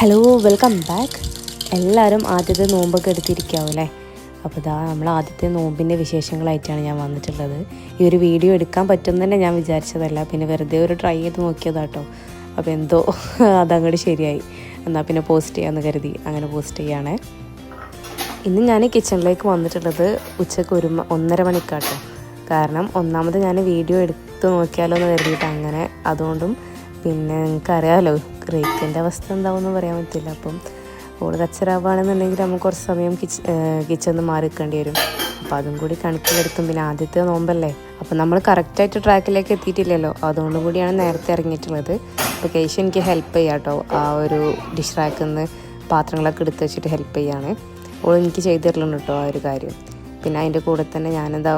Hello welcome back. എല്ലാവരും ആദ്യത്തെ നോമ്പൊക്കെ എടുത്തിരിക്കാവല്ലേ. അപ്പോൾ ഇതാ നമ്മൾ ആദ്യത്തെ നോമ്പിൻ്റെ വിശേഷങ്ങളായിട്ടാണ് ഞാൻ വന്നിട്ടുള്ളത്. ഈ ഒരു വീഡിയോ എടുക്കാൻ പറ്റുമെന്ന് തന്നെ ഞാൻ വിചാരിച്ചതല്ല, പിന്നെ വെറുതെ ഒരു ട്രൈ ചെയ്ത് നോക്കിയതാട്ടോ. അപ്പോൾ എന്തോ അതങ്ങോട്ട് ശരിയായി. എന്നാൽ പിന്നെ പോസ്റ്റ് ചെയ്യാമെന്ന് കരുതി അങ്ങനെ പോസ്റ്റ് ചെയ്യുകയാണേ. ഇന്ന് ഞാൻ കിച്ചണിലേക്ക് വന്നിട്ടുള്ളത് ഉച്ചയ്ക്ക് 1:30 മണിക്കാട്ടോ. കാരണം ഒന്നാമത് ഞാൻ വീഡിയോ എടുത്ത് നോക്കിയാലോ എന്ന് കരുതിയിട്ട് അങ്ങനെ. അതുകൊണ്ടും പിന്നെ നിങ്ങൾക്കറിയാമല്ലോ റേറ്റിൻ്റെ അവസ്ഥ എന്താവുമെന്ന് പറയാൻ പറ്റില്ല. അപ്പം ഓട് കച്ചറാവുകയാണെന്നുണ്ടെങ്കിൽ നമുക്ക് കുറച്ച് സമയം കിച്ചണിൽ മാറി നിൽക്കേണ്ടി വരും. അപ്പോൾ അതും കൂടി കണക്കിലെടുത്തും പിന്നെ ആദ്യത്തെ നോമ്പല്ലേ, അപ്പോൾ നമ്മൾ കറക്റ്റായിട്ട് ട്രാക്കിലേക്ക് എത്തിയിട്ടില്ലല്ലോ. അതുകൊണ്ടും കൂടിയാണ് നേരത്തെ ഇറങ്ങിയിട്ടുള്ളത്. അപ്പോൾ കേശു എനിക്ക് ഹെൽപ്പ് ചെയ്യാം കേട്ടോ. ആ ഒരു ഡിഷ് റാക്കിൽ നിന്ന് പാത്രങ്ങളൊക്കെ എടുത്ത് വെച്ചിട്ട് ഹെൽപ്പ് ചെയ്യാണ്. ഓൾ എനിക്ക് ചെയ്തു തരലുണ്ട് കേട്ടോ ആ ഒരു കാര്യം. പിന്നെ അതിൻ്റെ കൂടെ തന്നെ ഞാനെന്താ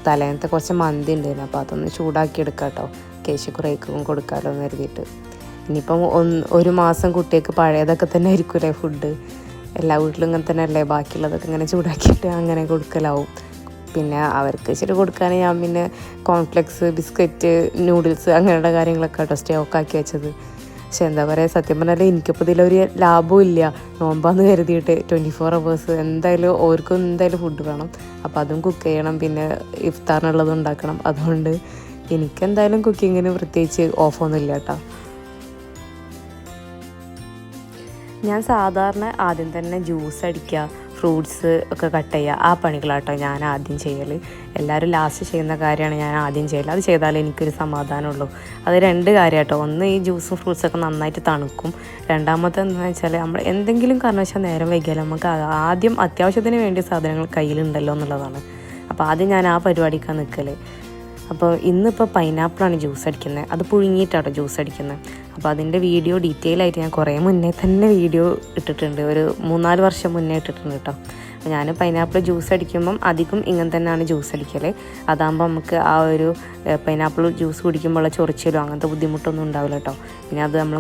തലേന്നത്തെ കുറച്ച് മന്തി ഉണ്ടായിരുന്നു, അപ്പോൾ അതൊന്ന് ചൂടാക്കി എടുക്കാം കേട്ടോ. കേശു കുറേക്കും കൊടുക്കാമല്ലോ എന്ന് കരുതിയിട്ട്. ഇനിയിപ്പം 1 മാസം കുട്ടികൾക്ക് പഴയതൊക്കെ തന്നെ ആയിരിക്കുമല്ലേ ഫുഡ്. എല്ലാ വീട്ടിലും ഇങ്ങനെ തന്നെ അല്ലേ, ബാക്കിയുള്ളതൊക്കെ ഇങ്ങനെ ചൂടാക്കിയിട്ട് അങ്ങനെ കൊടുക്കലാവും. പിന്നെ അവർക്ക് ഇച്ചിരി കൊടുക്കാൻ ഞാൻ പിന്നെ കോൺഫ്ലെക്സ്, ബിസ്ക്കറ്റ്, നൂഡിൽസ് അങ്ങനെയുള്ള കാര്യങ്ങളൊക്കെ കേട്ടോ സ്റ്റോക്കാക്കി വെച്ചത്. പക്ഷെ എന്താ പറയുക, സത്യം പറഞ്ഞാൽ എനിക്കിപ്പോൾ ഇതിലൊരു ലാഭവും ഇല്ല. നോമ്പാന്ന് കരുതിയിട്ട് 24 hours എന്തായാലും ഓർക്കും എന്തായാലും ഫുഡ് വേണം. അപ്പോൾ അതും കുക്ക് ചെയ്യണം, പിന്നെ ഇഫ്താറിനുള്ളത് ഉണ്ടാക്കണം. അതുകൊണ്ട് എനിക്കെന്തായാലും കുക്കിങ്ങിന് പ്രത്യേകിച്ച് ഓഫൊന്നും ഇല്ല കേട്ടോ. ഞാൻ സാധാരണ ആദ്യം തന്നെ ജ്യൂസ് അടിക്കുക, ഫ്രൂട്ട്സ് ഒക്കെ കട്ട് ചെയ്യുക, ആ പണികളാട്ടോ ഞാൻ ആദ്യം ചെയ്യൽ. എല്ലാവരും ലാസ്റ്റ് ചെയ്യുന്ന കാര്യമാണ് ഞാൻ ആദ്യം ചെയ്യൽ. അത് ചെയ്താലേ എനിക്കൊരു സമാധാനമുള്ളൂ. അത് 2 കാര്യമാട്ടോ. ഒന്ന്, ഈ ജ്യൂസും ഫ്രൂട്ട്സൊക്കെ നന്നായിട്ട് തണുക്കും. രണ്ടാമത്തെ എന്താണെന്ന് വെച്ചാൽ നമ്മൾ എന്തെങ്കിലും കാരണവശാൽ നേരം വൈകിയാൽ നമുക്ക് ആദ്യം അത്യാവശ്യത്തിന് വേണ്ടിയ സാധനങ്ങൾ കയ്യിലുണ്ടല്ലോ എന്നുള്ളതാണ്. അപ്പോൾ ആദ്യം ഞാൻ ആ പരിപാടിക്കാണ് നിൽക്കൽ. അപ്പോൾ ഇന്നിപ്പോൾ പൈനാപ്പിളാണ് ജ്യൂസ് അടിക്കുന്നത്. അത് പുഴുങ്ങിയിട്ടാട്ടോ ജ്യൂസ് അടിക്കുന്നത്. അപ്പോൾ അതിൻ്റെ വീഡിയോ ഡീറ്റെയിൽ ആയിട്ട് ഞാൻ കുറേ മുന്നേ തന്നെ വീഡിയോ ഇട്ടിട്ടുണ്ട്. ഒരു 3-4 വർഷം മുന്നേ ഇട്ടിട്ടുണ്ട് കേട്ടോ. അപ്പോൾ ഞാൻ പൈനാപ്പിൾ ജ്യൂസ് അടിക്കുമ്പം അധികം ഇങ്ങനെ തന്നെയാണ് ജ്യൂസ് അടിക്കൽ. അതാകുമ്പോൾ നമുക്ക് ആ ഒരു പൈനാപ്പിൾ ജ്യൂസ് കുടിക്കുമ്പോഴുള്ള ചൊറിച്ചിലോ അങ്ങനത്തെ ബുദ്ധിമുട്ടൊന്നും ഉണ്ടാവില്ല കേട്ടോ. പിന്നെ അത് നമ്മൾ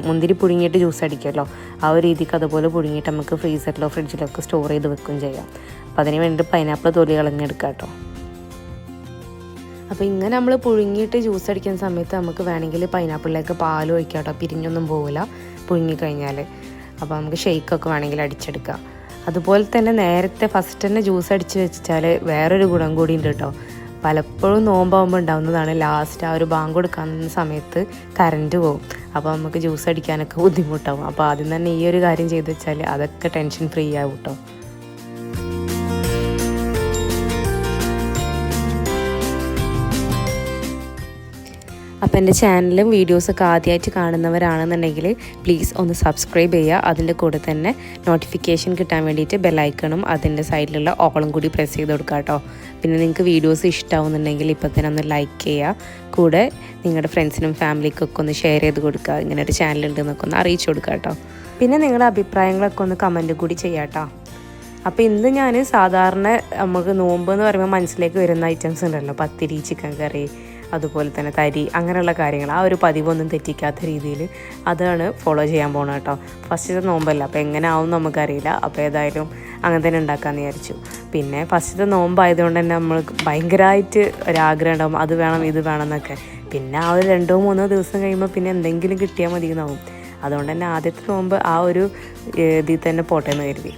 മുന്തിരി പുഴുങ്ങിയിട്ട് ജ്യൂസ് അടിക്കുമല്ലോ, ആ ഒരു രീതിക്ക് അതുപോലെ പുഴുങ്ങിയിട്ട് നമുക്ക് ഫ്രീസറിലോ ഫ്രിഡ്ജിലോ ഒക്കെ സ്റ്റോർ ചെയ്ത് വെക്കുകയും ചെയ്യാം. അപ്പോൾ അതിന് വേണ്ടി പൈനാപ്പിൾ തൊലി കളഞ്ഞെടുക്കാം കേട്ടോ. അപ്പോൾ ഇങ്ങനെ നമ്മൾ പുഴുങ്ങിയിട്ട് ജ്യൂസ് അടിക്കുന്ന സമയത്ത് നമുക്ക് വേണമെങ്കിൽ പൈനാപ്പിളിലേക്ക് പാൽ ഒഴിക്കാം കേട്ടോ. പിരിഞ്ഞൊന്നും പോകില്ല പുഴുങ്ങിക്കഴിഞ്ഞാൽ. അപ്പോൾ നമുക്ക് ഷെയ്ക്കൊക്കെ വേണമെങ്കിൽ അടിച്ചെടുക്കാം. അതുപോലെ തന്നെ നേരത്തെ ഫസ്റ്റ് തന്നെ ജ്യൂസ് അടിച്ച് വെച്ചാൽ വേറൊരു ഗുണം കൂടി ഉണ്ട് കേട്ടോ. പലപ്പോഴും നോമ്പാകുമ്പോൾ ഉണ്ടാകുന്നതാണ്, ലാസ്റ്റ് ആ ഒരു ബാങ്ക് കൊടുക്കുന്ന സമയത്ത് കറണ്ട് പോകും. അപ്പോൾ നമുക്ക് ജ്യൂസ് അടിക്കാനൊക്കെ ബുദ്ധിമുട്ടാവും. അപ്പോൾ ആദ്യം തന്നെ ഈ ഒരു കാര്യം ചെയ്ത് വെച്ചാൽ അതൊക്കെ ടെൻഷൻ ഫ്രീ ആവും കേട്ടോ. അപ്പോൾ എൻ്റെ ചാനലും വീഡിയോസൊക്കെ ആദ്യമായിട്ട് കാണുന്നവരാണെന്നുണ്ടെങ്കിൽ പ്ലീസ് ഒന്ന് സബ്സ്ക്രൈബ് ചെയ്യുക. അതിൻ്റെ കൂടെ തന്നെ നോട്ടിഫിക്കേഷൻ കിട്ടാൻ വേണ്ടിയിട്ട് ബെല്ലൈക്കണും അതിൻ്റെ സൈഡിലുള്ള ഓളും കൂടി പ്രസ് ചെയ്ത് കൊടുക്കുക കേട്ടോ. പിന്നെ നിങ്ങൾക്ക് വീഡിയോസ് ഇഷ്ടമാവുന്നുണ്ടെങ്കിൽ ഇപ്പോൾ തന്നെ ഒന്ന് ലൈക്ക് ചെയ്യുക. കൂടെ നിങ്ങളുടെ ഫ്രണ്ട്സിനും ഫാമിലിക്കൊക്കെ ഒന്ന് ഷെയർ ചെയ്ത് കൊടുക്കുക. ഇങ്ങനെ ഒരു ചാനലുണ്ടെന്നൊക്കെ ഒന്ന് അറിയിച്ചു കൊടുക്കുക കേട്ടോ. പിന്നെ നിങ്ങളുടെ അഭിപ്രായങ്ങളൊക്കെ ഒന്ന് കമൻറ്റ് കൂടി ചെയ്യാം കേട്ടോ. അപ്പോൾ ഇന്ന് ഞാൻ സാധാരണ നമുക്ക് നോമ്പ് എന്ന് പറയുമ്പോൾ മനസ്സിലേക്ക് വരുന്ന ഐറ്റംസ് ഉണ്ടല്ലോ, പത്തിരി, ചിക്കൻ കറി, അതുപോലെ തന്നെ തരി, അങ്ങനെയുള്ള കാര്യങ്ങൾ. ആ ഒരു പതിവൊന്നും തെറ്റിക്കാത്ത രീതിയിൽ അതാണ് ഫോളോ ചെയ്യാൻ പോകണം കേട്ടോ. ഫസ്റ്റത്തെ നോമ്പല്ല, അപ്പോൾ എങ്ങനെ ആവും നമുക്കറിയില്ല. അപ്പോൾ ഏതായാലും അങ്ങനെ തന്നെ ഉണ്ടാക്കാമെന്ന് വിചാരിച്ചു. പിന്നെ ഫസ്റ്റത്തെ നോമ്പായതുകൊണ്ട് തന്നെ നമ്മൾ ഭയങ്കരമായിട്ട് ഒരാഗ്രഹം ഉണ്ടാവും, അത് വേണം ഇത് വേണം എന്നൊക്കെ. പിന്നെ ആ ഒരു 2-3 ദിവസം കഴിയുമ്പോൾ പിന്നെ എന്തെങ്കിലും കിട്ടിയാൽ മതി എന്നാവും. അതുകൊണ്ട് തന്നെ ആദ്യത്തെ നോമ്പ് ആ ഒരു ഇതിൽ തന്നെ പോട്ടെ എന്ന് കരുതി.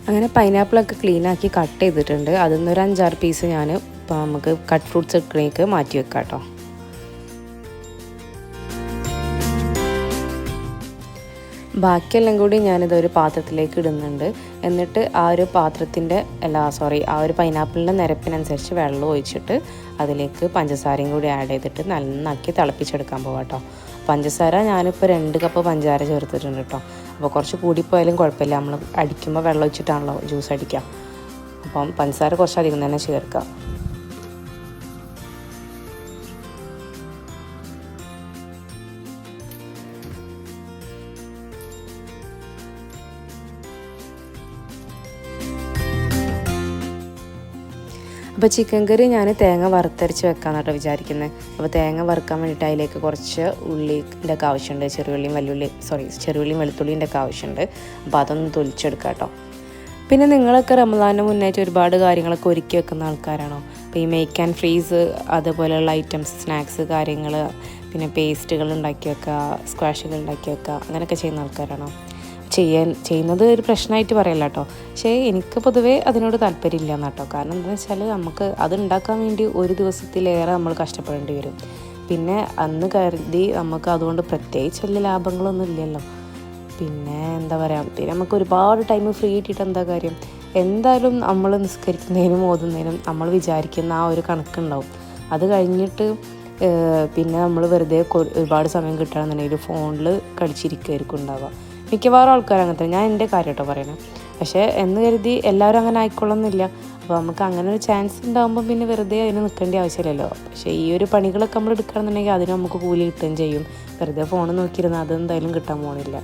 അങ്ങനെ പൈനാപ്പിളൊക്കെ ക്ലീനാക്കി കട്ട് ചെയ്തിട്ടുണ്ട്. അതിൽ നിന്നൊരു 5-6 പീസ് ഞാൻ ഇപ്പോൾ നമുക്ക് കട്ട് ഫ്രൂട്ട്സ് എടുക്കണേക്ക് മാറ്റി വെക്കാം കേട്ടോ. ബാക്കിയെല്ലാം കൂടി ഞാനിതൊരു പാത്രത്തിലേക്ക് ഇടുന്നുണ്ട്. എന്നിട്ട് ആ ഒരു ആ ഒരു പൈനാപ്പിളിൻ്റെ നിരപ്പിനനുസരിച്ച് വെള്ളം ഒഴിച്ചിട്ട് അതിലേക്ക് പഞ്ചസാരയും കൂടി ആഡ് ചെയ്തിട്ട് നന്നാക്കി തിളപ്പിച്ചെടുക്കാൻ പോകാം കേട്ടോ. പഞ്ചസാര ഞാനിപ്പോൾ 2 കപ്പ് പഞ്ചസാര ചേർത്തിട്ടുണ്ട് കേട്ടോ. അപ്പോൾ കുറച്ച് കൂടിപ്പോയാലും കുഴപ്പമില്ല, നമ്മൾ അടിക്കുമ്പോൾ വെള്ളം ഒഴിച്ചിട്ടാണല്ലോ ജ്യൂസ് അടിക്കുക. അപ്പം പഞ്ചസാര കുറച്ചധികം തന്നെ ചേർക്കുക. അപ്പോൾ ചിക്കൻ കറി ഞാൻ തേങ്ങ വറുത്തരച്ച് വെക്കാമെന്ന് കേട്ടോ വിചാരിക്കുന്നത്. അപ്പോൾ തേങ്ങ വറുക്കാൻ വേണ്ടിയിട്ട് അതിലേക്ക് കുറച്ച് ഉള്ളിൻ്റെ ഒക്കെ ആവശ്യമുണ്ട്. ചെറുള്ളിയും വെളുത്തുള്ളിൻ്റെ ഒക്കെ ആവശ്യമുണ്ട്. അപ്പോൾ അതൊന്ന് തൊലിച്ചെടുക്കാം കേട്ടോ. പിന്നെ നിങ്ങളൊക്കെ റമദാനിന് മുന്നായിട്ട് ഒരുപാട് കാര്യങ്ങളൊക്കെ ഒരുക്കി വെക്കുന്ന ആൾക്കാരാണോ? അപ്പോൾ ഈ മേക്ക് ആൻഡ് ഫ്രീസ് അതുപോലെയുള്ള ഐറ്റംസ്, സ്നാക്സ് കാര്യങ്ങൾ, പിന്നെ പേസ്റ്റുകൾ ഉണ്ടാക്കി വെക്കുക, സ്ക്വാഷുകൾ ഉണ്ടാക്കി വെക്കുക, അങ്ങനെയൊക്കെ ചെയ്യുന്ന ആൾക്കാരാണോ? ചെയ്യുന്നത് ഒരു പ്രശ്നമായിട്ട് പറയല്ല കേട്ടോ. പക്ഷേ എനിക്ക് പൊതുവേ അതിനോട് താല്പര്യമില്ല എന്നാട്ടോ. കാരണം എന്താണെന്ന് വെച്ചാൽ നമുക്ക് അത് ഉണ്ടാക്കാൻ വേണ്ടി ഒരു ദിവസത്തിലേറെ നമ്മൾ കഷ്ടപ്പെടേണ്ടി വരും. പിന്നെ അന്ന് കരുതി നമുക്ക് അതുകൊണ്ട് പ്രത്യേകിച്ച് വലിയ ലാഭങ്ങളൊന്നും ഇല്ലല്ലോ. പിന്നെ എന്താ പറയുക, പിന്നെ നമുക്ക് ഒരുപാട് ടൈം ഫ്രീ കിട്ടിയിട്ട് എന്താ കാര്യം? എന്തായാലും നമ്മൾ നിസ്കരിക്കുന്നതിനും ഓതുന്നതിനും നമ്മൾ വിചാരിക്കുന്ന ആ ഒരു കണക്കുണ്ടാവും. അത് കഴിഞ്ഞിട്ട് പിന്നെ നമ്മൾ വെറുതെ ഒരുപാട് സമയം കിട്ടുകയാണെന്നുണ്ടെങ്കിൽ ഫോണിൽ കളിച്ചിരിക്കുമായിരിക്കും ഉണ്ടാവുക. മിക്കവാറും ആൾക്കാർ അങ്ങനെ തന്നെ. ഞാൻ എൻ്റെ കാര്യം കേട്ടോ പറയണേ. പക്ഷേ എന്ന് കരുതി എല്ലാവരും അങ്ങനെ ആയിക്കൊള്ളുന്നില്ല. അപ്പോൾ നമുക്ക് അങ്ങനെ ഒരു ചാൻസ് ഉണ്ടാകുമ്പോൾ പിന്നെ വെറുതെ അതിന് നിൽക്കേണ്ട ആവശ്യമില്ലല്ലോ. പക്ഷേ ഈ ഒരു പണികളൊക്കെ നമ്മൾ എടുക്കുകയാണെന്നുണ്ടെങ്കിൽ അതിന് നമുക്ക് കൂലി കിട്ടുകയും ചെയ്യും. വെറുതെ ഫോൺ നോക്കിയിരുന്നാൽ അതെന്തായാലും കിട്ടാൻ പോകുന്നില്ല.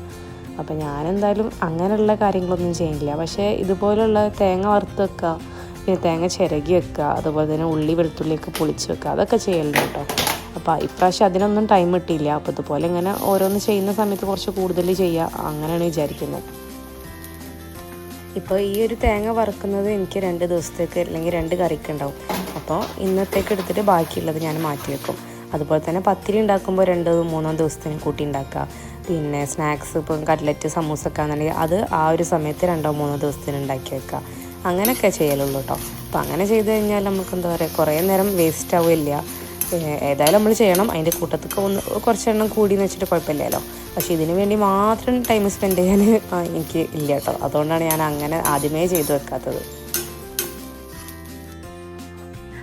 അപ്പോൾ ഞാനെന്തായാലും അങ്ങനെയുള്ള കാര്യങ്ങളൊന്നും ചെയ്യുന്നില്ല. പക്ഷേ ഇതുപോലുള്ള തേങ്ങ വറുത്ത് വെക്കുക, പിന്നെ തേങ്ങ ചിരകി വെക്കുക, അതുപോലെ തന്നെ ഉള്ളി വെളുത്തുള്ളിയൊക്കെ പൊളിച്ച് വെക്കുക, അതൊക്കെ ചെയ്യലുണ്ട് കേട്ടോ. അപ്പോൾ ഇപ്രാവശ്യം അതിനൊന്നും ടൈം കിട്ടിയില്ല. അപ്പോൾ ഇതുപോലെ ഇങ്ങനെ ഓരോന്ന് ചെയ്യുന്ന സമയത്ത് കുറച്ച് കൂടുതൽ ചെയ്യുക, അങ്ങനെയാണ് വിചാരിക്കുന്നത്. ഇപ്പോൾ ഈ ഒരു തേങ്ങ വറുക്കുന്നത് എനിക്ക് 2 ദിവസത്തേക്ക് അല്ലെങ്കിൽ 2 കറിക്ക് ഉണ്ടാവും. അപ്പോൾ ഇന്നത്തേക്ക് എടുത്തിട്ട് ബാക്കിയുള്ളത് ഞാൻ മാറ്റി വെക്കും. അതുപോലെ തന്നെ പത്തിരി ഉണ്ടാക്കുമ്പോൾ 2-3 ദിവസത്തിന് കൂട്ടി ഉണ്ടാക്കുക. പിന്നെ സ്നാക്സ് ഇപ്പം കട്ട്ലറ്റ്, സമൂസ ഒക്കെ ആണെന്നുണ്ടെങ്കിൽ അത് ആ ഒരു സമയത്ത് 2-3 ദിവസത്തിന് ഉണ്ടാക്കി വെക്കുക. അങ്ങനെയൊക്കെ ചെയ്യലുള്ളൂ കേട്ടോ. അപ്പോൾ അങ്ങനെ ചെയ്ത് കഴിഞ്ഞാൽ നമുക്ക് എന്താ പറയുക, കുറേ നേരം വേസ്റ്റ് ആവില്ല. ഏതായാലും നമ്മൾ ചെയ്യണം. അതിൻ്റെ കൂട്ടത്തൊക്കെ കുറച്ചെണ്ണം കൂടി എന്ന് വെച്ചിട്ട് കുഴപ്പമില്ലല്ലോ. പക്ഷേ ഇതിന് വേണ്ടി മാത്രം ടൈം സ്പെൻഡ് ചെയ്യാൻ എനിക്ക് ഇല്ല കേട്ടോ. അതുകൊണ്ടാണ് ഞാൻ അങ്ങനെ ആദ്യമേ ചെയ്ത് വെക്കാത്തത്.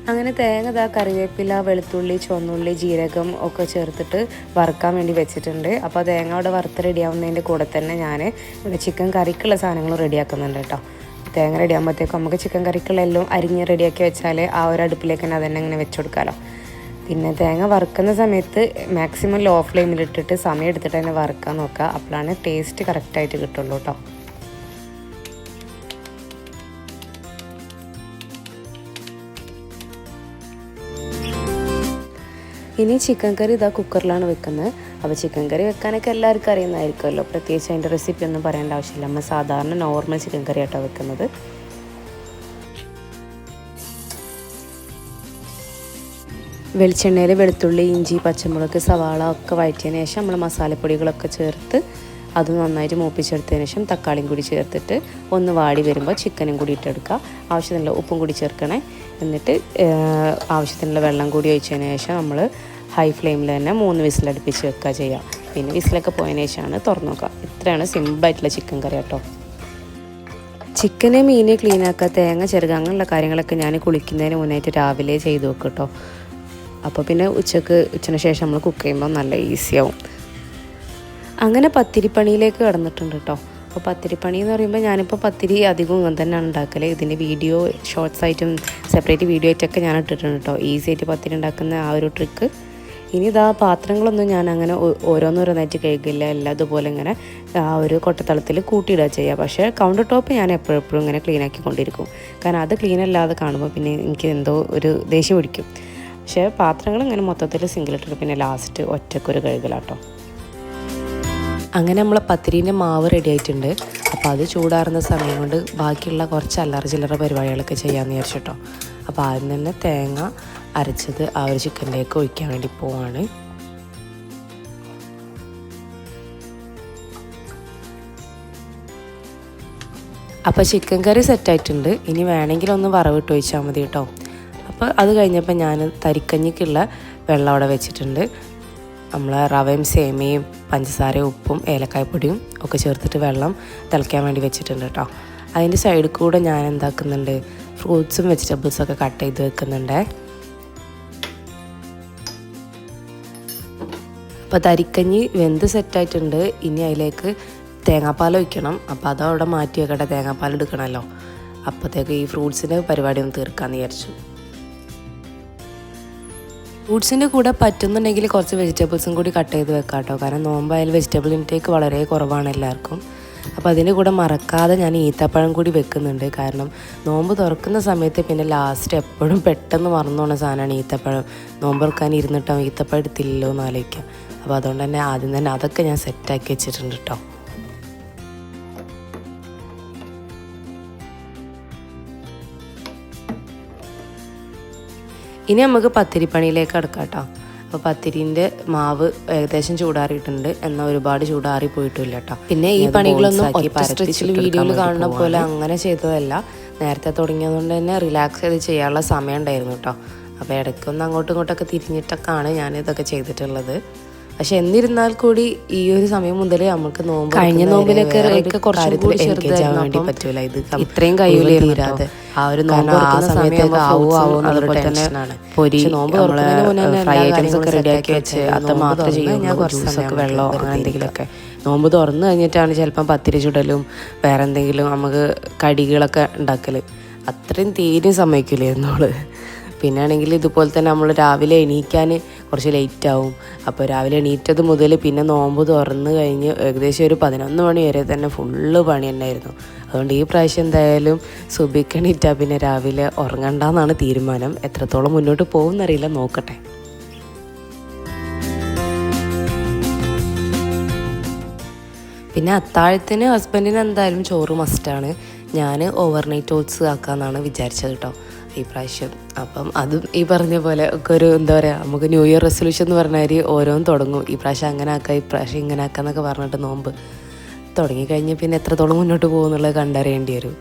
അങ്ങനെ തേങ്ങ കറിവേപ്പില, വെളുത്തുള്ളി, ചുവന്നുള്ളി, ജീരകം ഒക്കെ ചേർത്തിട്ട് വറുക്കാൻ വേണ്ടി വെച്ചിട്ടുണ്ട്. അപ്പോൾ തേങ്ങ അവിടെ വറുത്ത് റെഡിയാവുന്നതിൻ്റെ കൂടെ തന്നെ ഞാൻ ഇവിടെ ചിക്കൻ കറിക്കുള്ള സാധനങ്ങൾ റെഡിയാക്കുന്നുണ്ട് കേട്ടോ. തേങ്ങ റെഡിയാകുമ്പോഴത്തേക്കും നമുക്ക് ചിക്കൻ കറിക്കുള്ള എല്ലാം അരിഞ്ഞ് റെഡിയാക്കി വെച്ചാൽ ആ ഒരു അടുപ്പിലേക്ക് തന്നെ അതന്നെ ഇങ്ങനെ വെച്ച് കൊടുക്കാമല്ലോ. പിന്നെ തേങ്ങ വറുക്കുന്ന സമയത്ത് മാക്സിമം ലോ ഫ്ലെയിമിലിട്ടിട്ട് സമയം എടുത്തിട്ട് തന്നെ വറുക്കാൻ നോക്കുക. അപ്പോഴാണ് ടേസ്റ്റ് കറക്റ്റായിട്ട് കിട്ടുള്ളൂ കേട്ടോ. ഇനി ചിക്കൻ കറി കുക്കറിലാണ് വെക്കുന്നത്. അപ്പോൾ ചിക്കൻ കറി വെക്കാനൊക്കെ എല്ലാവർക്കും അറിയുന്നതായിരിക്കുമല്ലോ. പ്രത്യേകിച്ച് അതിൻ്റെ റെസിപ്പി ഒന്നും പറയേണ്ട ആവശ്യമില്ല. നമ്മൾ സാധാരണ നോർമൽ ചിക്കൻ കറി ആയിട്ടാണ് വെക്കുന്നത്. വെളിച്ചെണ്ണയിൽ വെളുത്തുള്ളി, ഇഞ്ചി, പച്ചമുളക്, സവാള ഒക്കെ വഴറ്റിയതിന് ശേഷം നമ്മൾ മസാലപ്പൊടികളൊക്കെ ചേർത്ത് അത് നന്നായിട്ട് മൂപ്പിച്ചെടുത്തതിന് ശേഷം തക്കാളിയും കൂടി ചേർത്തിട്ട് ഒന്ന് വാടി വരുമ്പോൾ ചിക്കനും കൂടി ഇട്ടെടുക്കുക. ആവശ്യത്തിനുള്ള ഉപ്പും കൂടി ചേർക്കണേ. എന്നിട്ട് ആവശ്യത്തിനുള്ള വെള്ളം കൂടി ഒഴിച്ചതിന് ശേഷം നമ്മൾ ഹൈ ഫ്ലെയിമിൽ തന്നെ 3 വിസിലടുപ്പിച്ച് വെക്കുക ചെയ്യുക. പിന്നെ വിസിലൊക്കെ പോയതിന് ശേഷമാണ് തുറന്നു നോക്കുക. ഇത്രയാണ് സിമ്പിളായിട്ടുള്ള ചിക്കൻ കറി കേട്ടോ. ചിക്കന്, മീൻ ക്ലീനാക്കുക, തേങ്ങ ചെറുക, അങ്ങനെയുള്ള കാര്യങ്ങളൊക്കെ ഞാൻ കുളിക്കുന്നതിന് മുന്നായിട്ട് രാവിലെ ചെയ്ത് വെക്കും കേട്ടോ. അപ്പോൾ പിന്നെ ഉച്ചയ്ക്ക് ശേഷം നമ്മൾ കുക്ക് ചെയ്യുമ്പോൾ നല്ല ഈസിയാവും. അങ്ങനെ പത്തിരിപ്പണിയിലേക്ക് കടന്നിട്ടുണ്ട് കേട്ടോ. അപ്പോൾ പത്തിരിപ്പണി എന്ന് പറയുമ്പോൾ ഞാനിപ്പോൾ പത്തിരി അധികം ഇങ്ങനെ തന്നെയാണ് ഉണ്ടാക്കൽ. ഇതിൻ്റെ വീഡിയോ ഷോർട്സ് ആയിട്ടും സെപ്പറേറ്റ് വീഡിയോ ആയിട്ടൊക്കെ ഞാൻ ഇട്ടിട്ടുണ്ട് കേട്ടോ, ഈസി ആയിട്ട് പത്തിരി ഉണ്ടാക്കുന്ന ആ ഒരു ട്രിക്ക്. ഇനി പാത്രങ്ങളൊന്നും ഞാൻ അങ്ങനെ ഓരോന്നോരോന്നായിട്ട് കഴുകില്ല. എല്ലാം ഇതുപോലെ ഇങ്ങനെ ആ ഒരു കൊട്ടത്തളത്തിൽ കൂട്ടിയിടുക ചെയ്യുക. പക്ഷേ കൗണ്ടർ ടോപ്പ് ഞാൻ എപ്പോഴും ഇങ്ങനെ ക്ലീൻ ആക്കിക്കൊണ്ടിരിക്കും. കാരണം അത് ക്ലീൻ അല്ലാതെ കാണുമ്പോൾ പിന്നെ എനിക്ക് എന്തോ ഒരു ദേഷ്യം പിടിക്കും. പക്ഷേ പാത്രങ്ങൾ ഇങ്ങനെ മൊത്തത്തിൽ സിങ്കിലിട്ടിട്ട് പിന്നെ ലാസ്റ്റ് ഒറ്റക്കൊരു കഴുകലാട്ടോ. അങ്ങനെ നമ്മളെ പത്തിരീൻ്റെ മാവ് റെഡി ആയിട്ടുണ്ട്. അപ്പോൾ അത് ചൂടാറുന്ന സമയം കൊണ്ട് ബാക്കിയുള്ള കുറച്ച് അല്ലറ ചില്ലറ പരിപാടികളൊക്കെ ചെയ്യാമെന്ന് വിചാരിച്ചിട്ടോ. അപ്പോൾ ആദ്യം തന്നെ തേങ്ങ അരച്ചത് ആ ഒരു ചിക്കനിലേക്ക് ഒഴിക്കാൻ വേണ്ടി പോവാണ്. അപ്പോൾ ചിക്കൻ കറി സെറ്റായിട്ടുണ്ട്. ഇനി വേണമെങ്കിൽ ഒന്ന് വറവിട്ട് ഒഴിച്ചാൽ മതി കേട്ടോ. അപ്പോൾ അത് കഴിഞ്ഞപ്പോൾ ഞാൻ തരിക്കഞ്ഞിക്കുള്ള വെള്ളം അവിടെ വെച്ചിട്ടുണ്ട്. നമ്മൾ റവയും സേമിയയും പഞ്ചസാരയും ഉപ്പും ഏലക്കായ്പ്പൊടിയും ഒക്കെ ചേർത്തിട്ട് വെള്ളം തിളയ്ക്കാൻ വേണ്ടി വെച്ചിട്ടുണ്ട് കേട്ടോ. അതിൻ്റെ സൈഡിൽ കൂടെ ഞാൻ എന്താക്കുന്നുണ്ട്, ഫ്രൂട്ട്സും വെജിറ്റബിൾസൊക്കെ കട്ട് ചെയ്ത് വെക്കുന്നുണ്ട്. അപ്പോൾ തരിക്കഞ്ഞി വെന്ത് സെറ്റായിട്ടുണ്ട്. ഇനി അതിലേക്ക് തേങ്ങാപ്പാൽ ഒഴിക്കണം. അപ്പോൾ അതവിടെ മാറ്റി വെക്കട്ടെ, തേങ്ങാപ്പാൽ എടുക്കണമല്ലോ. അപ്പോഴത്തേക്ക് ഈ ഫ്രൂട്ട്സിൻ്റെ പരിപാടി ഒന്ന് തീർക്കാമെന്ന് വിചാരിച്ചു. ഫ്രൂട്ട്സിൻ്റെ കൂടെ പറ്റുന്നുണ്ടെങ്കിൽ കുറച്ച് വെജിറ്റബിൾസും കൂടി കട്ട് ചെയ്ത് വെക്കാം കേട്ടോ. കാരണം നോമ്പായാലും വെജിറ്റബിൾ ഇൻടേക്ക് വളരെ കുറവാണ് എല്ലാവർക്കും. അപ്പോൾ അതിൻ്റെ കൂടെ മറക്കാതെ ഞാൻ ഈത്തപ്പഴം കൂടി വെക്കുന്നുണ്ട്. കാരണം നോമ്പ് തുറക്കുന്ന സമയത്ത് പിന്നെ ലാസ്റ്റ് എപ്പോഴും പെട്ടെന്ന് മറന്നു പോകുന്ന സാധനമാണ് ഈത്തപ്പഴം. നോമ്പ് തുറക്കാൻ ഇരുന്നിട്ടാവും ഈത്തപ്പഴം എടുത്തില്ലല്ലോ എന്ന് ആലോചിക്കാം. അപ്പോൾ അതുകൊണ്ട് തന്നെ ആദ്യം തന്നെ അതൊക്കെ ഞാൻ സെറ്റാക്കി വെച്ചിട്ടുണ്ട് കേട്ടോ. ഇനി നമുക്ക് പത്തിരിപ്പണിയിലേക്ക് കിടക്കാം കേട്ടോ. അപ്പോൾ പത്തിരിൻ്റെ മാവ് ഏകദേശം ചൂടാറിയിട്ടുണ്ട്, എന്നാൽ ഒരുപാട് ചൂടാറി പോയിട്ടില്ല കേട്ടോ. പിന്നെ ഈ പണികളൊന്നും സ്ട്രെച്ചിൽ വീഡിയോയിൽ കാണുന്ന പോലെ അങ്ങനെ ചെയ്തതല്ല, നേരത്തെ തുടങ്ങിയതുകൊണ്ട് തന്നെ റിലാക്സ് ചെയ്ത് ചെയ്യാനുള്ള സമയം ഉണ്ടായിരുന്നു കേട്ടോ. അപ്പോൾ ഇടയ്ക്കൊന്ന് അങ്ങോട്ടും ഇങ്ങോട്ടൊക്കെ തിരിഞ്ഞിട്ടൊക്കെയാണ് ഞാനിതൊക്കെ ചെയ്തിട്ടുള്ളത്. പക്ഷെ എന്നിരുന്നാൽ കൂടി ഈ ഒരു സമയം മുതൽ നമുക്ക് നോമ്പ് കഴിഞ്ഞ നോമ്പിനൊക്കെ വേണ്ടി പറ്റൂല, ഇത് ഇത്രയും കഴിയില്ലാതെ ആ ഒരു നോമ്പ് ആ സമയത്ത് അതുപോലെ തന്നെ പൊരി ഫ്രൈ ഐറ്റംസ് ഒക്കെ റെഡിയാക്കി വെച്ച് അത് മാത്രം ചെയ്യും. ഞാൻ കുറച്ച് സമയമൊക്കെ വെള്ളമോ അങ്ങനെ എന്തെങ്കിലുമൊക്കെ നോമ്പ് തുറന്നു കഴിഞ്ഞിട്ടാണ് ചിലപ്പം പത്തിരി ചുടലും വേറെ എന്തെങ്കിലും നമുക്ക് കടികളൊക്കെ ഉണ്ടാക്കൽ. അത്രയും തീരെ സമ്മതിക്കില്ലായിരുന്നോള്. പിന്നെ ആണെങ്കിൽ ഇതുപോലെ തന്നെ നമ്മൾ രാവിലെ എണീക്കാൻ കുറച്ച് ലേറ്റാവും. അപ്പോൾ രാവിലെ എണീറ്റത് മുതൽ പിന്നെ നോമ്പ് തുറന്ന് കഴിഞ്ഞ് ഏകദേശം ഒരു 11 മണി വരെ തന്നെ ഫുള്ള് പണി തന്നെയായിരുന്നു. അതുകൊണ്ട് ഈ പ്രാവശ്യം എന്തായാലും സുബഹിക്ക് എണീറ്റാൽ പിന്നെ രാവിലെ ഉറങ്ങണ്ടെന്നാണ് തീരുമാനം. എത്രത്തോളം മുന്നോട്ട് പോകുമെന്നറിയില്ല, നോക്കട്ടെ. പിന്നെ അത്താഴത്തിന് ഹസ്ബൻഡിന് എന്തായാലും ചോറ് മസ്റ്റാണ്. ഞാൻ ഓവർനൈറ്റ് ഓട്സ് ആക്കാമെന്നാണ് വിചാരിച്ചത് കേട്ടോ ഈ പ്രാവശ്യം. അപ്പം അതും ഈ പറഞ്ഞ പോലെ ഒക്കെ ഒരു എന്താ പറയുക, നമുക്ക് ന്യൂ ഇയർ റെസൊല്യൂഷൻ എന്ന് പറഞ്ഞാൽ ഓരോന്നും തുടങ്ങും. ഈ പ്രാവശ്യം അങ്ങനെ ആക്കാം, ഈ പ്രാവശ്യം ഇങ്ങനെ ആക്കാം എന്നൊക്കെ പറഞ്ഞിട്ട് നോമ്പ് തുടങ്ങിക്കഴിഞ്ഞാൽ പിന്നെ എത്രത്തോളം മുന്നോട്ട് പോകുമെന്നുള്ളത് കണ്ടറിയേണ്ടി വരും.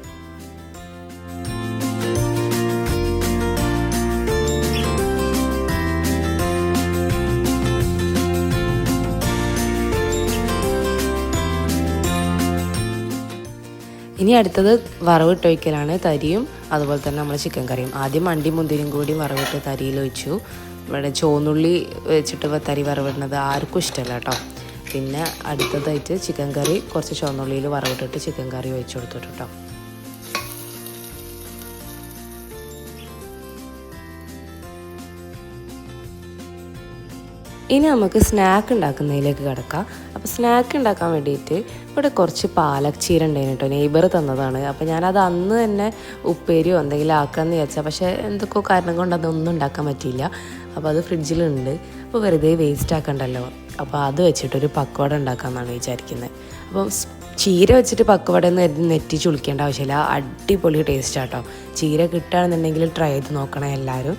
ഇനി അടുത്തത് വറവിട്ട് വയ്ക്കലാണ്. തരിയും അതുപോലെ തന്നെ നമ്മൾ ചിക്കൻ കറിയും. ആദ്യം അണ്ടിയും മുന്തിരിയും കൂടി വറവിട്ട് തരിയിൽ ഒഴിച്ചു. ഇവിടെ ചുവന്നുള്ളി വെച്ചിട്ട് തരി വറവിടുന്നത് ആർക്കും ഇഷ്ടമല്ല കേട്ടോ. പിന്നെ അടുത്തതായിട്ട് ചിക്കൻ കറി കുറച്ച് ചുവന്നുള്ളിയിൽ വറവിട്ടിട്ട് ചിക്കൻ കറി ഒഴിച്ചു കൊടുത്തിട്ട് കേട്ടോ. ഇനി നമുക്ക് സ്നാക്ക് ഉണ്ടാക്കുന്നതിലേക്ക് കിടക്കാം. അപ്പോൾ സ്നാക്ക് ഉണ്ടാക്കാൻ വേണ്ടിയിട്ട് ഇവിടെ കുറച്ച് പാലക് ചീര ഉണ്ടായിരുന്നു കേട്ടോ, നെയ്ബർ തന്നതാണ്. അപ്പോൾ ഞാനത് അന്ന് തന്നെ ഉപ്പേരിയോ എന്തെങ്കിലും ആക്കാമെന്ന് വിചാരിച്ചാൽ, പക്ഷേ എന്തൊക്കെയോ കാരണം കൊണ്ട് അതൊന്നും ഉണ്ടാക്കാൻ പറ്റിയില്ല. അപ്പോൾ അത് ഫ്രിഡ്ജിലുണ്ട്. അപ്പോൾ വെറുതെ വേസ്റ്റ് ആക്കണ്ടല്ലോ, അപ്പോൾ അത് വെച്ചിട്ടൊരു പക്കവട ഉണ്ടാക്കാമെന്നാണ് വിചാരിക്കുന്നത്. അപ്പം ചീര വെച്ചിട്ട് പക്കവട എന്ന് നെറ്റി ചുളിക്കേണ്ട ആവശ്യമില്ല, അടിപൊളി ടേസ്റ്റാട്ടോ. ചീര കിട്ടുകയാണെന്നുണ്ടെങ്കിൽ ട്രൈ ചെയ്ത് നോക്കണം എല്ലാവരും.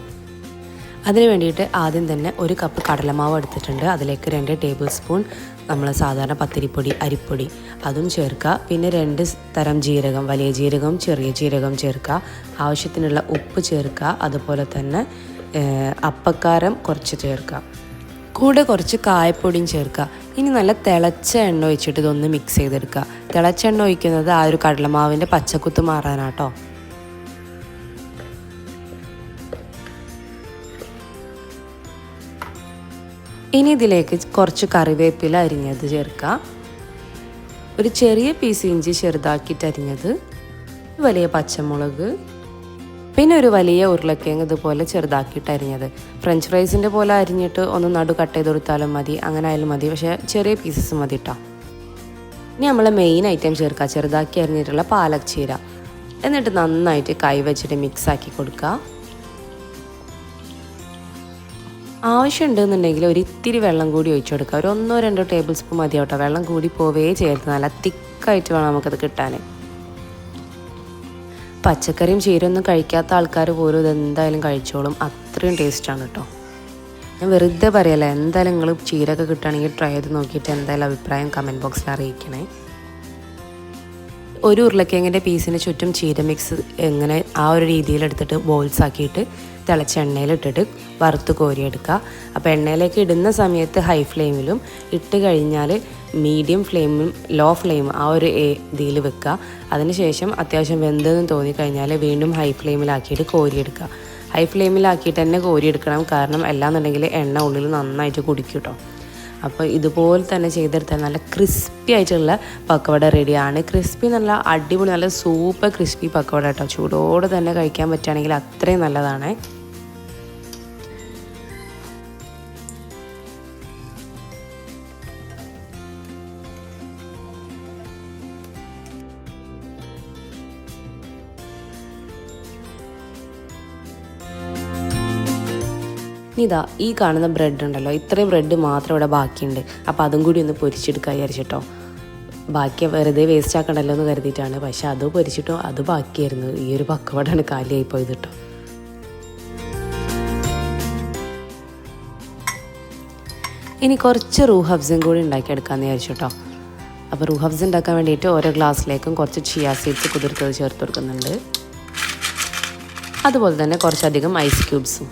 അതിന് വേണ്ടിയിട്ട് ആദ്യം തന്നെ ഒരു കപ്പ് കടലമാവ് എടുത്തിട്ടുണ്ട്. അതിലേക്ക് 2 ടേബിൾ സ്പൂൺ നമ്മൾ സാധാരണ പത്തിരിപ്പൊടി അരിപ്പൊടി അതും ചേർക്കുക. പിന്നെ 2 തരം ജീരകം, വലിയ ജീരകം ചെറിയ ജീരകം ചേർക്കുക. ആവശ്യത്തിനുള്ള ഉപ്പ് ചേർക്കുക. അതുപോലെ തന്നെ അപ്പക്കാരം കുറച്ച് ചേർക്കുക. കൂടെ കുറച്ച് കായപ്പൊടിയും ചേർക്കുക. ഇനി നല്ല തിളച്ച എണ്ണ ഒഴിച്ചിട്ട് ഇതൊന്ന് മിക്സ് ചെയ്തെടുക്കുക. തിളച്ച എണ്ണ ഒഴിക്കുന്നത് ആ ഒരു കടലമാവിൻ്റെ പച്ചക്കുത്ത് മാറാനാട്ടോ. ഇനി ഇതിലേക്ക് കുറച്ച് കറിവേപ്പില അരിഞ്ഞത് ചേർക്കുക. ഒരു ചെറിയ പീസ് ഇഞ്ചി ചെറുതാക്കിയിട്ട് അരിഞ്ഞത്, വലിയ പച്ചമുളക്, പിന്നെ ഒരു വലിയ ഉരുളക്കിഴങ്ങ് ഇതുപോലെ ചെറുതാക്കിയിട്ട് അരിഞ്ഞത്. ഫ്രഞ്ച് ഫ്രൈസിൻ്റെ പോലെ അരിഞ്ഞിട്ട് ഒന്ന് നടു കട്ട് ചെയ്ത് കൊടുത്താലും മതി, അങ്ങനെ ആയാലും മതി, പക്ഷേ ചെറിയ പീസസ് മതി കേട്ടോ. ഇനി നമ്മൾ മെയിൻ ഐറ്റം ചേർക്കുക, ചെറുതാക്കി അരിഞ്ഞിട്ടുള്ള പാലക് ചീര. എന്നിട്ട് നന്നായിട്ട് കൈ വെച്ചിട്ട് മിക്സാക്കി കൊടുക്കുക. ആവശ്യമുണ്ടെന്നുണ്ടെങ്കിൽ ഒരു ഇത്തിരി വെള്ളം കൂടി ഒഴിച്ചു കൊടുക്കുക. ഒരു 1-2 ടേബിൾ സ്പൂൺ മതി കേട്ടോ. വെള്ളം കൂടി പോവേ ചെയ്യരുത്, നല്ല തിക്കായിട്ട് വേണം നമുക്കത് കിട്ടാൻ. പച്ചക്കറിയും ചീരയൊന്നും കഴിക്കാത്ത ആൾക്കാർ പോലും ഇതെന്തായാലും കഴിച്ചോളും, അത്രയും ടേസ്റ്റാണ് കേട്ടോ. ഞാൻ വെറുതെ പറയല്ല, എന്തായാലും നിങ്ങൾ ചീരയൊക്കെ കിട്ടുകയാണെങ്കിൽ ട്രൈ ചെയ്ത് നോക്കിയിട്ട് എന്തായാലും അഭിപ്രായം കമൻറ്റ് ബോക്സിൽ അറിയിക്കണേ. ഒരു ഉരുളക്കിഴങ്ങിൻ്റെ പീസിന് ചുറ്റും ചീര മിക്സ് എങ്ങനെ ആ ഒരു രീതിയിലെടുത്തിട്ട് ബോൾസ് ആക്കിയിട്ട് തിളച്ച എണ്ണയിലിട്ടിട്ട് വറുത്ത് കോരിയെടുക്കുക. അപ്പോൾ എണ്ണയിലേക്ക് ഇടുന്ന സമയത്ത് ഹൈ ഫ്ലെയിമിലും ഇട്ട് കഴിഞ്ഞാൽ മീഡിയം ഫ്ലെയിമും ലോ ഫ്ലെയിം ആ ഒരു ഇതിൽ വെക്കുക. അതിനുശേഷം അത്യാവശ്യം വെന്തെന്ന് തോന്നിക്കഴിഞ്ഞാൽ വീണ്ടും ഹൈ ഫ്ലെയിമിലാക്കിയിട്ട് കോരിയെടുക്കുക. ഹൈ ഫ്ലെയിമിലാക്കിയിട്ട് തന്നെ കോരിയെടുക്കണം, കാരണം എല്ലാന്നുണ്ടെങ്കിൽ എണ്ണ ഉള്ളിൽ നന്നായിട്ട് കുടിക്കും കേട്ടോ. അപ്പോൾ ഇതുപോലെ തന്നെ ചെയ്തെടുത്താൽ നല്ല ക്രിസ്പി ആയിട്ടുള്ള പക്കവട റെഡിയാണ്. ക്രിസ്പി നല്ല അടിപൊളി നല്ല സൂപ്പർ ക്രിസ്പി പക്കവട കേട്ടോ. ചൂടോടെ തന്നെ കഴിക്കാൻ പറ്റുകയാണെങ്കിൽ അത്രയും നല്ലതാണ്. ഇതാ ഈ കാണുന്ന ബ്രെഡ് ഉണ്ടല്ലോ, ഇത്രയും ബ്രെഡ് മാത്രം ഇവിടെ ബാക്കിയുണ്ട്. അപ്പോൾ അതും കൂടി ഒന്ന് പൊരിച്ചെടുക്കാൻ വിചാരിച്ചിട്ടോ. ബാക്കി വെറുതെ വേസ്റ്റ് ആക്കണ്ടല്ലോ എന്ന് കരുതിയിട്ടാണ്. പക്ഷെ അത് പൊരിച്ചിട്ടോ അത് ബാക്കിയായിരുന്നു. ഈ ഒരു പക്കവടയാണ് കാലിയായി പോയത് കേട്ടോ. ഇനി കുറച്ച് റൂഹ് അഫ്സും കൂടി ഉണ്ടാക്കിയെടുക്കാമെന്ന് വിചാരിച്ചു കേട്ടോ. അപ്പോൾ റൂഹ് അഫ്സ് ഉണ്ടാക്കാൻ വേണ്ടിയിട്ട് ഓരോ ഗ്ലാസ്സിലേക്കും കുറച്ച് ചിയ സീഡ്സ് കുതിർത്തത് ചേർത്ത് കൊടുക്കുന്നുണ്ട്. അതുപോലെ തന്നെ കുറച്ചധികം ഐസ് ക്യൂബ്സും.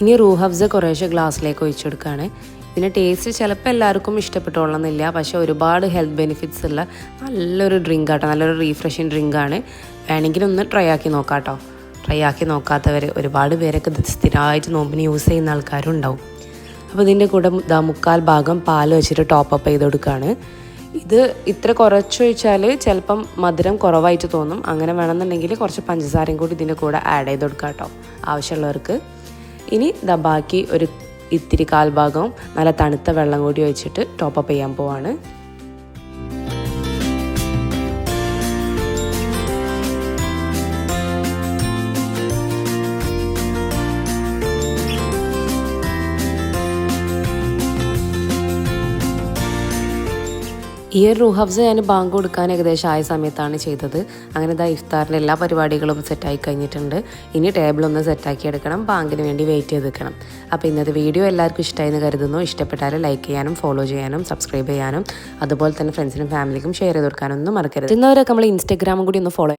ഇനി റൂഹ് അഫ്സ് കുറേശ്ശെ ഗ്ലാസ്സിലേക്ക് ഒഴിച്ചു കൊടുക്കുകയാണ്. ഇതിൻ്റെ ടേസ്റ്റ് ചിലപ്പോൾ എല്ലാവർക്കും ഇഷ്ടപ്പെട്ടോളണമെന്നില്ല, പക്ഷേ ഒരുപാട് ഹെൽത്ത് ബെനിഫിറ്റ്സ് ഉള്ള നല്ലൊരു ഡ്രിങ്ക് ആട്ടോ, നല്ലൊരു റീഫ്രഷിങ് ഡ്രിങ്കാണ്. വേണമെങ്കിൽ ഒന്ന് ട്രൈ ആക്കി നോക്കാം കേട്ടോ. ട്രൈ ആക്കി നോക്കാത്തവർ ഒരുപാട് പേരൊക്കെ ഇത് സ്ഥിരമായിട്ട് നോമ്പിന് യൂസ് ചെയ്യുന്ന ആൾക്കാരും ഉണ്ടാവും. അപ്പോൾ ഇതിൻ്റെ കൂടെ 3/4 ഭാഗം പാൽ വെച്ചിട്ട് ടോപ്പപ്പ് ചെയ്ത് കൊടുക്കുകയാണ്. ഇത് ഇത്ര കുറച്ചൊഴിച്ചാൽ ചിലപ്പം മധുരം കുറവായിട്ട് തോന്നും. അങ്ങനെ വേണമെന്നുണ്ടെങ്കിൽ കുറച്ച് പഞ്ചസാരയും കൂടി ഇതിൻ്റെ കൂടെ ആഡ് ചെയ്ത് കൊടുക്കാം കേട്ടോ ആവശ്യമുള്ളവർക്ക്. ഇനി ബാക്കി ഒരു ഇത്തിരി 1/4 ഭാഗവും നല്ല തണുത്ത വെള്ളം കൂടി ഒഴിച്ചിട്ട് ടോപ്പപ്പ് ചെയ്യാൻ പോവാണ്. ഈ ഒരു റൂഹ് അഫ്സ് ഞാൻ ബാങ്ക് കൊടുക്കാൻ ഏകദേശം ആയ സമയത്താണ് ചെയ്തത്. അങ്ങനെ ഇഫ്താറിൻ്റെ എല്ലാ പരിപാടികളും സെറ്റായി കഴിഞ്ഞിട്ടുണ്ട്. ഇനി ടേബിളൊന്ന് സെറ്റാക്കി എടുക്കണം, ബാങ്കിന് വേണ്ടി വെയിറ്റ് ചെയ്ത് നിൽക്കണം. അപ്പോൾ ഇന്നത്തെ വീഡിയോ എല്ലാവർക്കും ഇഷ്ടമായെന്ന് കരുതുന്നു. ഇഷ്ടപ്പെട്ടാൽ ലൈക്ക് ചെയ്യാനും ഫോളോ ചെയ്യാനും സബ്സ്ക്രൈബ് ചെയ്യാനും അതുപോലെ തന്നെ ഫ്രണ്ട്സിനും ഫാമിലിക്കും ഷെയർ ചെയ്ത് കൊടുക്കാനൊന്നും മറക്കരുത്. ഇന്നവരൊക്കെ നമ്മൾ ഇൻസ്റ്റാഗ്രാമും കൂടി ഒന്ന് ഫോളോ